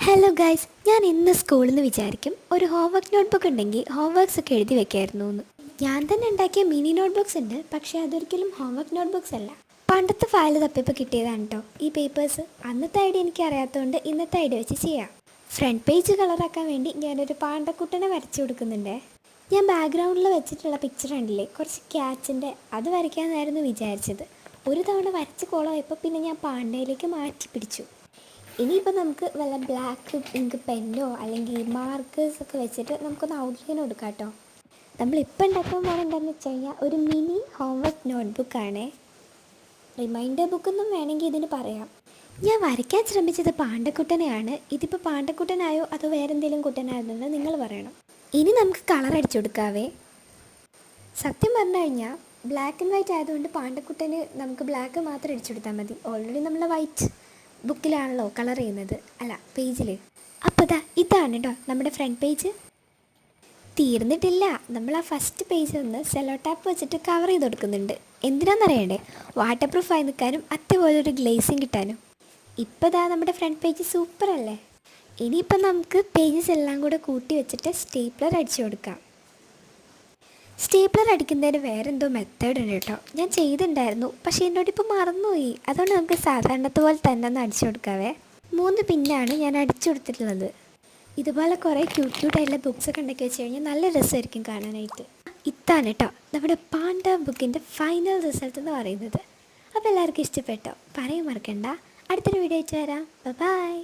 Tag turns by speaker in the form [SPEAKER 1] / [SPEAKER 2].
[SPEAKER 1] Hello guys, ഞാൻ ഇന്ന് സ്കൂളിൽ നിന്ന് വിചാരിക്കും ഒരു ഹോംവർക്ക് നോട്ട്ബുക്ക് ഉണ്ടെങ്കിൽ ഹോംവർക്ക്സ് ഒക്കെ എഴുതി വെക്കായിരുന്നു എന്ന്. ഞാൻ തന്നെ ഉണ്ടാക്കിയ മിനി നോട്ട്ബുക്സ് ഉണ്ട്, പക്ഷേ അതൊരിക്കലും ഹോംവർക്ക് നോട്ട്ബുക്സ് അല്ല. പണ്ടത്തെ ഫയൽ തപ്പിയപ്പോൾ കിട്ടിയതാണ് കേട്ടോ ഈ പേപ്പേഴ്സ്. അന്നത്തെ ഐഡിയ എനിക്ക് അറിയാത്തതുകൊണ്ട് ഇന്നത്തെ ഐഡിയ വെച്ച് ചെയ്യാം. ഫ്രണ്ട് പേജ് കളറാക്കാൻ വേണ്ടി ഞാനൊരു പാണ്ടക്കുട്ടനെ വരച്ചു കൊടുക്കുന്നുണ്ട്. ഞാൻ ബാക്ക്ഗ്രൗണ്ടിൽ വെച്ചിട്ടുള്ള പിക്ചർ ഉണ്ടല്ലേ, കുറച്ച് ക്യാച്ചിൻ്റെ, അത് വരയ്ക്കാമെന്നായിരുന്നു വിചാരിച്ചത്. ഒരു തവണ വരച്ച് കോളമായപ്പോൾ പിന്നെ ഞാൻ പാണ്ടയിലേക്ക് മാറ്റി പിടിച്ചു. ഇനിയിപ്പോൾ നമുക്ക് വല്ല ബ്ലാക്ക് ഇങ്ക് പെന്നോ അല്ലെങ്കിൽ മാർക്കേഴ്സ് ഒക്കെ വെച്ചിട്ട് നമുക്കൊന്ന് ഔട്ട്ലൈൻ കൊടുക്കാം കേട്ടോ. നമ്മളിപ്പോൾ ഉണ്ടാക്കാൻ പോകുന്നുണ്ടെന്ന് വെച്ച് കഴിഞ്ഞാൽ ഒരു മിനി ഹോംവർക്ക് നോട്ട്ബുക്കാണ്. റിമൈൻഡർ ബുക്കെന്നും വേണമെങ്കിൽ ഇതിന് പറയാം. ഞാൻ വരയ്ക്കാൻ ശ്രമിച്ചത് പാണ്ടക്കുട്ടനെയാണ്. ഇതിപ്പോൾ പാണ്ടക്കുട്ടനായോ അതോ വേറെ എന്തെങ്കിലും കുട്ടനായിരുന്നെന്ന് നിങ്ങൾ പറയണം. ഇനി നമുക്ക് കളർ അടിച്ചു കൊടുക്കാവേ. സത്യം പറഞ്ഞു കഴിഞ്ഞാൽ ബ്ലാക്ക് ആൻഡ് വൈറ്റ് ആയതുകൊണ്ട് പാണ്ടക്കുട്ടന് നമുക്ക് ബ്ലാക്ക് മാത്രം അടിച്ചു കൊടുത്താൽ മതി. ഓൾറെഡി നമ്മൾ വൈറ്റ് ബുക്കിലാണല്ലോ കളർ ചെയ്യുന്നത്, അല്ല പേജിൽ. അപ്പോൾ ഇതാണ് കേട്ടോ നമ്മുടെ ഫ്രണ്ട് പേജ്. തീർന്നിട്ടില്ല, നമ്മൾ ആ ഫസ്റ്റ് പേജ് ഒന്ന് സെല്ലോ ടാപ്പ് വെച്ചിട്ട് കവർ ചെയ്ത് കൊടുക്കുന്നുണ്ട്. എന്തിനാണെന്നറിയണ്ടേ? വാട്ടർ പ്രൂഫായി നിൽക്കാനും അതേപോലെ ഒരു ഗ്ലേസിങ് കിട്ടാനും. ഇപ്പോൾ നമ്മുടെ ഫ്രണ്ട് പേജ് സൂപ്പർ അല്ലേ. ഇനിയിപ്പോൾ നമുക്ക് പേജസ് എല്ലാം കൂടെ കൂട്ടി വെച്ചിട്ട് സ്റ്റേപ്ലർ അടിച്ചു കൊടുക്കാം. സ്റ്റേപ്ലർ അടിക്കുന്നതിന് വേറെന്തോ മെത്തേഡ് ഉണ്ട് കേട്ടോ. ഞാൻ ചെയ്തിട്ടുണ്ടായിരുന്നു, പക്ഷേ എന്നോടിപ്പോൾ മറന്നുപോയി. അതുകൊണ്ട് നമുക്ക് സാധാരണത്തെ പോലെ തന്നെ ഒന്ന് അടിച്ചു കൊടുക്കാവേ. 3 പിന്നാണ് ഞാൻ അടിച്ചു കൊടുത്തിട്ടുള്ളത്. ഇതുപോലെ കുറേ ക്യൂട്ടായിട്ടുള്ള ബുക്സൊക്കെ ഉണ്ടാക്കി വെച്ച് കഴിഞ്ഞാൽ നല്ല രസമായിരിക്കും കാണാനായിട്ട്. ഇതാണ് കേട്ടോ നമ്മുടെ പാണ്ട ബുക്കിൻ്റെ ഫൈനൽ റിസൾട്ട് എന്ന് പറയുന്നത്. അപ്പോൾ എല്ലാവർക്കും ഇഷ്ടപ്പെട്ടോ? പറയാൻ മറക്കണ്ട. അടുത്തൊരു വീഡിയോ ആയിട്ട് വരാം. ബൈ.